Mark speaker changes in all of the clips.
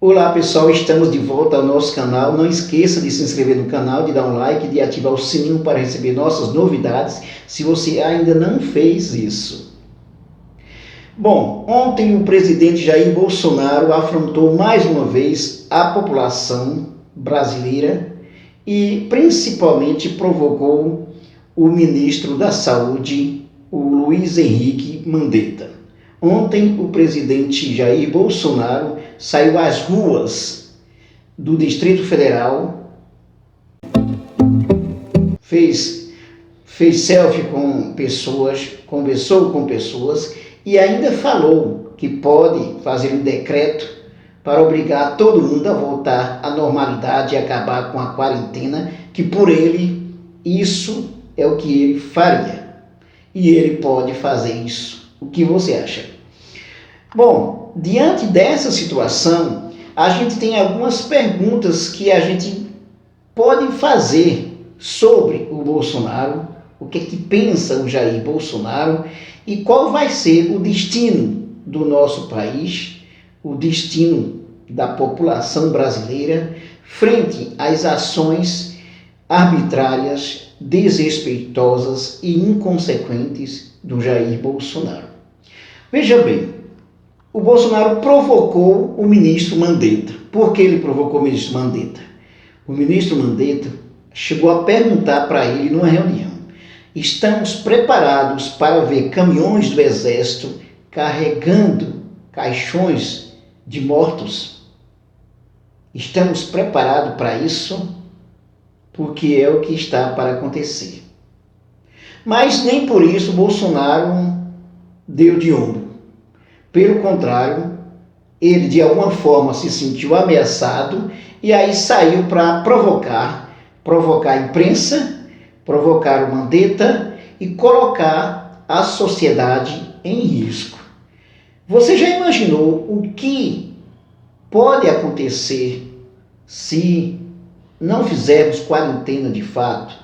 Speaker 1: Olá pessoal, estamos de volta ao nosso canal. Não esqueça de se inscrever no canal, de dar um like, de ativar o sininho para receber nossas novidades, se você ainda não fez isso. Bom, ontem o presidente Jair Bolsonaro afrontou mais uma vez a população brasileira e principalmente provocou o ministro da Saúde, o Luiz Henrique Mandetta. Ontem o presidente Jair Bolsonaro saiu às ruas do Distrito Federal, fez selfie com pessoas, conversou com pessoas e ainda falou que pode fazer um decreto para obrigar todo mundo a voltar à normalidade e acabar com a quarentena, que por ele isso é o que ele faria. E ele pode fazer isso. O que você acha? Bom, diante dessa situação, a gente tem algumas perguntas que a gente pode fazer sobre o Bolsonaro, o que é que pensa o Jair Bolsonaro e qual vai ser o destino do nosso país, o destino da população brasileira frente às ações arbitrárias, desrespeitosas e inconsequentes do Jair Bolsonaro. Veja bem, o Bolsonaro provocou o ministro Mandetta. Por que ele provocou o ministro Mandetta? O ministro Mandetta chegou a perguntar para ele numa reunião: estamos preparados para ver caminhões do Exército carregando caixões de mortos? Estamos preparados para isso? Porque é o que está para acontecer. Mas nem por isso Bolsonaro deu de ombro. Pelo contrário, ele de alguma forma se sentiu ameaçado e aí saiu para provocar a imprensa, provocar o Mandetta e colocar a sociedade em risco. Você já imaginou o que pode acontecer se não fizermos quarentena de fato?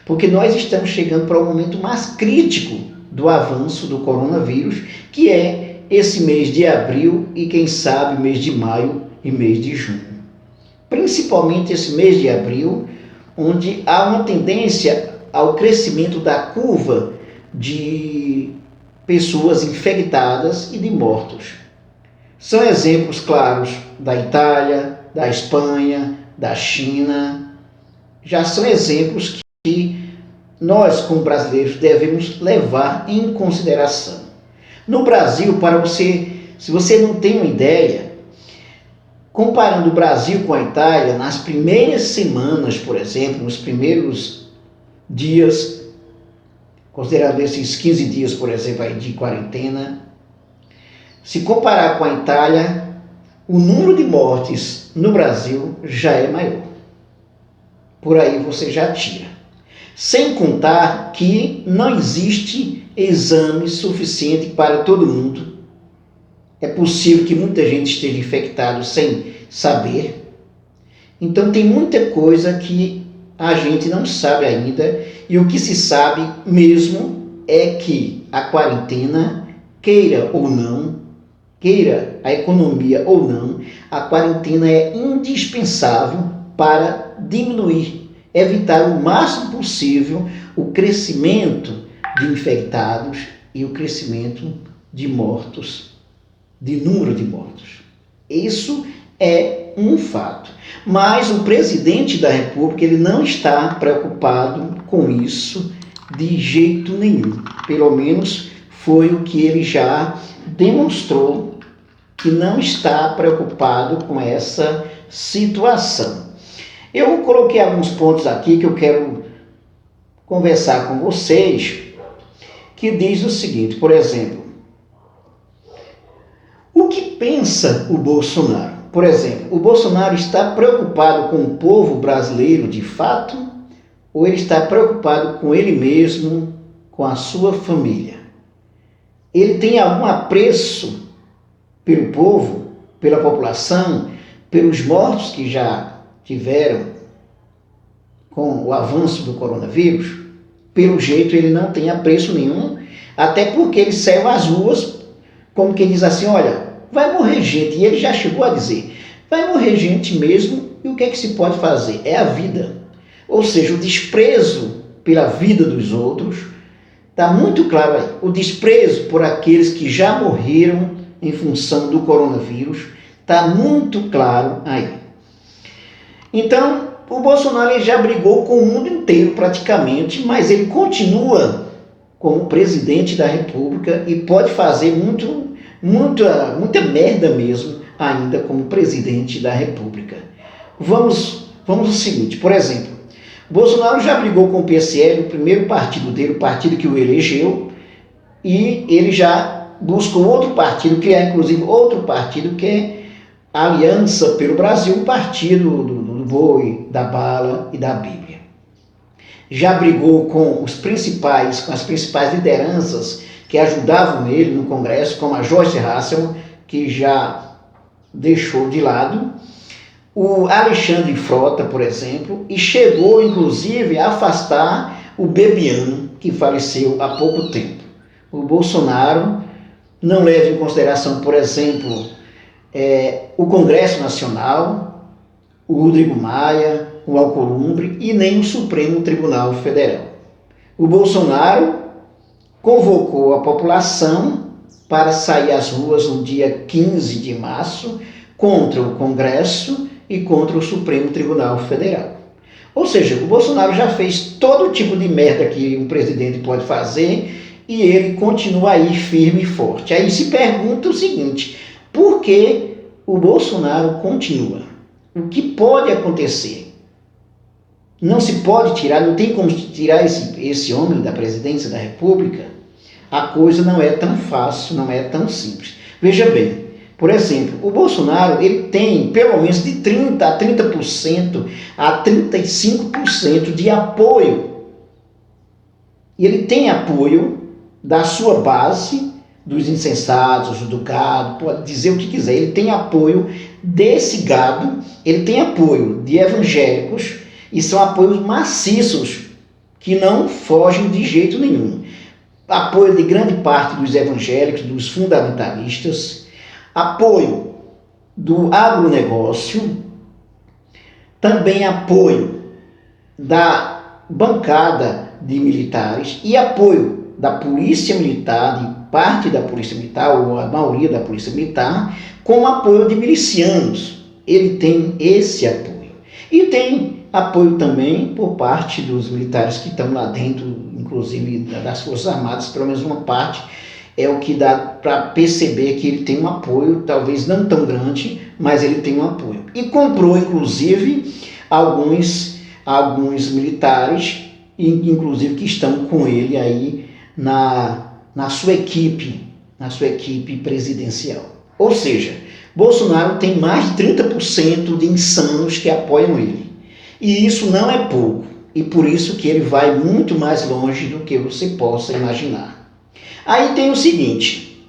Speaker 1: Porque nós estamos chegando para o momento mais crítico do avanço do coronavírus, que é esse mês de abril e quem sabe mês de maio e mês de junho. Principalmente esse mês de abril, onde há uma tendência ao crescimento da curva de pessoas infectadas e de mortos. São exemplos claros da Itália, da Espanha, da China. Já são exemplos que nós, como brasileiros, devemos levar em consideração. No Brasil, se você não tem uma ideia, comparando o Brasil com a Itália, nas primeiras semanas, por exemplo, nos primeiros dias, considerando esses 15 dias, por exemplo, aí de quarentena, se comparar com a Itália, o número de mortes no Brasil já é maior. Por aí você já tira. Sem contar que não existe exame suficiente para todo mundo. É possível que muita gente esteja infectada sem saber. Então tem muita coisa que a gente não sabe ainda, e o que se sabe mesmo é que a quarentena, queira ou não, queira a economia ou não, a quarentena é indispensável para diminuir, evitar o máximo possível o crescimento de infectados e o crescimento de mortos, de número de mortos. Isso é um fato. Mas o presidente da República, ele não está preocupado com isso de jeito nenhum. Pelo menos foi o que ele já demonstrou, que não está preocupado com essa situação. Eu coloquei alguns pontos aqui que eu quero conversar com vocês, que diz o seguinte, por exemplo, o que pensa o Bolsonaro? Por exemplo, o Bolsonaro está preocupado com o povo brasileiro de fato, ou ele está preocupado com ele mesmo, com a sua família? Ele tem algum apreço pelo povo, pela população, pelos mortos que já tiveram com o avanço do coronavírus? Pelo jeito ele não tem apreço nenhum, até porque ele saiu às ruas como quem diz assim, olha, vai morrer gente, e ele já chegou a dizer, Vai morrer gente mesmo, e o que é que se pode fazer? É a vida. Ou seja, o desprezo pela vida dos outros, está muito claro aí. O desprezo por aqueles que já morreram em função do coronavírus, está muito claro aí. Então, o Bolsonaro ele já brigou com o mundo inteiro praticamente, mas ele continua como presidente da República e pode fazer muita merda mesmo ainda como presidente da República. Vamos ao seguinte, por exemplo, Bolsonaro já brigou com o PSL, o primeiro partido dele, o partido que o elegeu, e ele já buscou outro partido, criar inclusive outro partido que é a Aliança pelo Brasil, o partido do boi, da bala e da Bíblia. Já brigou com as principais lideranças que ajudavam ele no Congresso, como a Joyce Hasselmann, que já deixou de lado, o Alexandre Frota, por exemplo, e chegou inclusive a afastar o Bebiano, que faleceu há pouco tempo. O Bolsonaro não leva em consideração, por exemplo, o Congresso Nacional, o Rodrigo Maia, o Alcolumbre e nem o Supremo Tribunal Federal. O Bolsonaro convocou a população para sair às ruas no dia 15 de março contra o Congresso e contra o Supremo Tribunal Federal. Ou seja, o Bolsonaro já fez todo tipo de merda que um presidente pode fazer e ele continua aí firme e forte. Aí se pergunta o seguinte, por que o Bolsonaro continua? O que pode acontecer? Não se pode tirar, não tem como tirar esse homem da presidência da República? A coisa não é tão fácil, não é tão simples. Veja bem, por exemplo, o Bolsonaro ele tem pelo menos de 30% a 30% a 35% de apoio. E ele tem apoio da sua base, dos insensatos, do gado, pode dizer o que quiser. Ele tem apoio desse gado, ele tem apoio de evangélicos, e são apoios maciços, que não fogem de jeito nenhum. Apoio de grande parte dos evangélicos, dos fundamentalistas, apoio do agronegócio, também apoio da bancada de militares e apoio da polícia militar, de parte da polícia militar, ou a maioria da polícia militar, com apoio de milicianos. Ele tem esse apoio. E tem apoio também por parte dos militares que estão lá dentro, inclusive das Forças Armadas, pelo menos uma parte, é o que dá para perceber que ele tem um apoio, talvez não tão grande, mas ele tem um apoio. E comprou, inclusive, alguns militares, inclusive que estão com ele aí na sua equipe presidencial. Ou seja, Bolsonaro tem mais de 30% de insanos que apoiam ele. E isso não é pouco. E por isso que ele vai muito mais longe do que você possa imaginar. Aí tem o seguinte,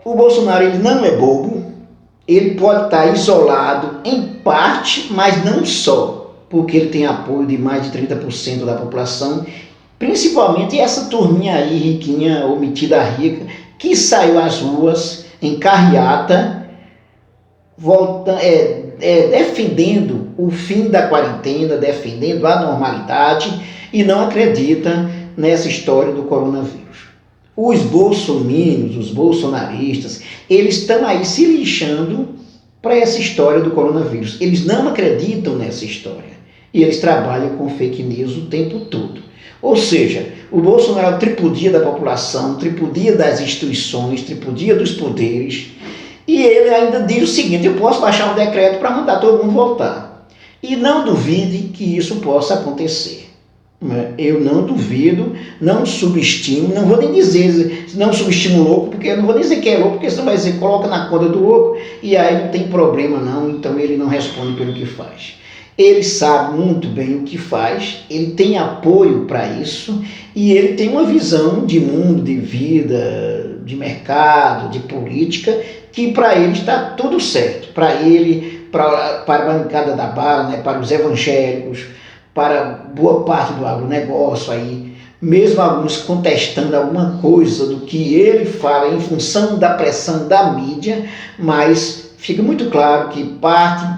Speaker 1: o Bolsonaro ele não é bobo, ele pode estar isolado em parte, mas não só, porque ele tem apoio de mais de 30% da população, principalmente essa turminha aí, riquinha ou metida rica, que saiu às ruas em carreata, defendendo o fim da quarentena, defendendo a normalidade e não acredita nessa história do coronavírus. Os bolsominions, os bolsonaristas, eles estão aí se lixando para essa história do coronavírus. Eles não acreditam nessa história e eles trabalham com fake news o tempo todo. Ou seja, o Bolsonaro tripudia da população, tripudia das instituições, tripudia dos poderes, e ele ainda diz o seguinte, eu posso baixar um decreto para mandar todo mundo voltar. E não duvide que isso possa acontecer. Eu não duvido, não subestimo, não vou nem dizer, não subestimo o louco, porque eu não vou dizer que é louco, porque senão vai dizer, coloca na conta do louco, e aí não tem problema não, então ele não responde pelo que faz. Ele sabe muito bem o que faz, ele tem apoio para isso, e ele tem uma visão de mundo, de vida, de mercado, de política, que para ele está tudo certo. Para ele, para a bancada da bala, né, para os evangélicos, para boa parte do agronegócio aí, mesmo alguns contestando alguma coisa do que ele fala em função da pressão da mídia, mas fica muito claro que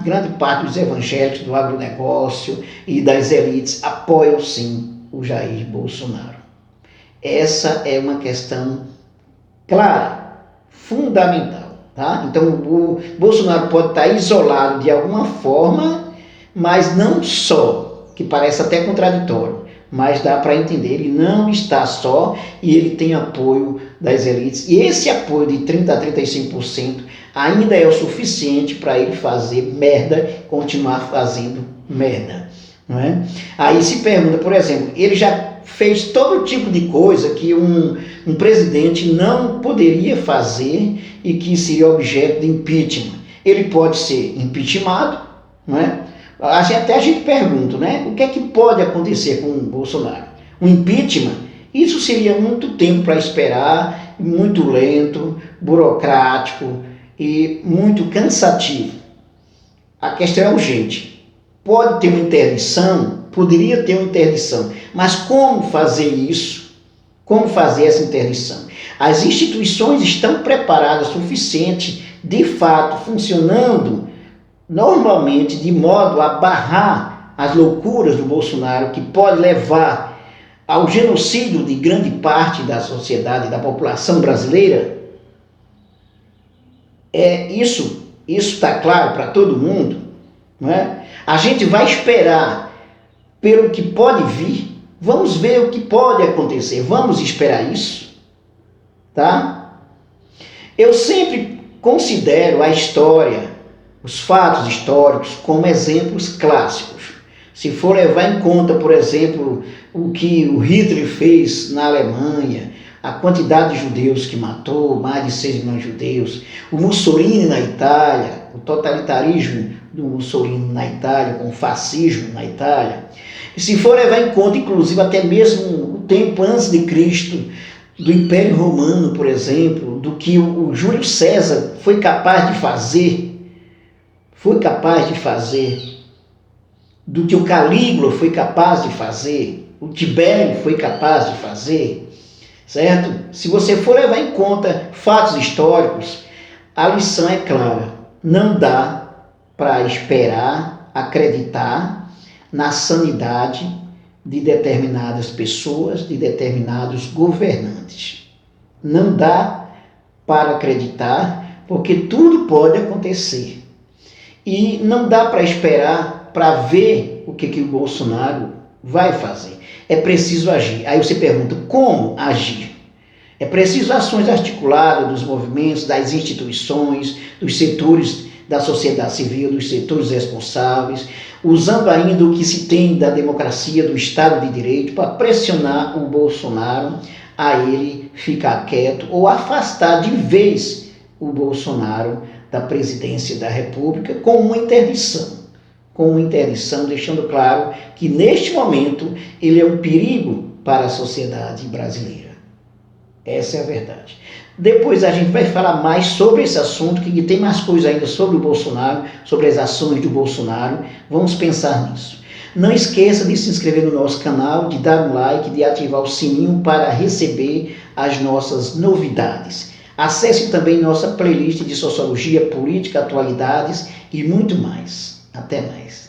Speaker 1: grande parte dos evangélicos, do agronegócio e das elites apoiam sim o Jair Bolsonaro. Essa é uma questão clara, fundamental. Tá? Então o Bolsonaro pode estar isolado de alguma forma, mas não só, que parece até contraditório, mas dá para entender, ele não está só e ele tem apoio das elites. E esse apoio de 30% a 35% ainda é o suficiente para ele fazer merda, continuar fazendo merda. Não é? Aí se pergunta, por exemplo, ele já fez todo tipo de coisa que um presidente não poderia fazer e que seria objeto de impeachment. Ele pode ser impeachmentado, não é? Até a gente pergunta, né? O que é que pode acontecer com o Bolsonaro? Um impeachment? Isso seria muito tempo para esperar, muito lento, burocrático e muito cansativo. A questão é urgente. Pode ter uma interdição? Poderia ter uma interdição. Mas como fazer isso? Como fazer essa interdição? As instituições estão preparadas o suficiente, de fato, funcionando normalmente de modo a barrar as loucuras do Bolsonaro, que pode levar ao genocídio de grande parte da sociedade, da população brasileira? Isso está claro para todo mundo, não é? A gente vai esperar pelo que pode vir, vamos ver o que pode acontecer, vamos esperar isso, tá? Eu sempre considero a história, os fatos históricos, como exemplos clássicos. Se for levar em conta, por exemplo, o que o Hitler fez na Alemanha, a quantidade de judeus que matou, mais de 6 milhões de judeus, o Mussolini na Itália, o totalitarismo do Mussolini na Itália, com o fascismo na Itália, e se for levar em conta, inclusive, até mesmo o tempo antes de Cristo, do Império Romano, por exemplo, do que o Júlio César foi capaz de fazer, do que o Calígula foi capaz de fazer, o Tibério foi capaz de fazer, certo? Se você for levar em conta fatos históricos, a lição é clara. Não dá para esperar, acreditar na sanidade de determinadas pessoas, de determinados governantes. Não dá para acreditar, porque tudo pode acontecer. E não dá para esperar para ver o que o Bolsonaro vai fazer. É preciso agir. Aí você pergunta, como agir? É preciso ações articuladas dos movimentos, das instituições, dos setores da sociedade civil, dos setores responsáveis, usando ainda o que se tem da democracia, do Estado de Direito, para pressionar o Bolsonaro a ele ficar quieto ou afastar de vez o Bolsonaro da presidência da República com uma interdição, deixando claro que neste momento ele é um perigo para a sociedade brasileira. Essa é a verdade. Depois a gente vai falar mais sobre esse assunto, que tem mais coisa ainda sobre o Bolsonaro, sobre as ações do Bolsonaro. Vamos pensar nisso. Não esqueça de se inscrever no nosso canal, de dar um like, de ativar o sininho para receber as nossas novidades. Acesse também nossa playlist de Sociologia, Política, Atualidades e muito mais. Até mais.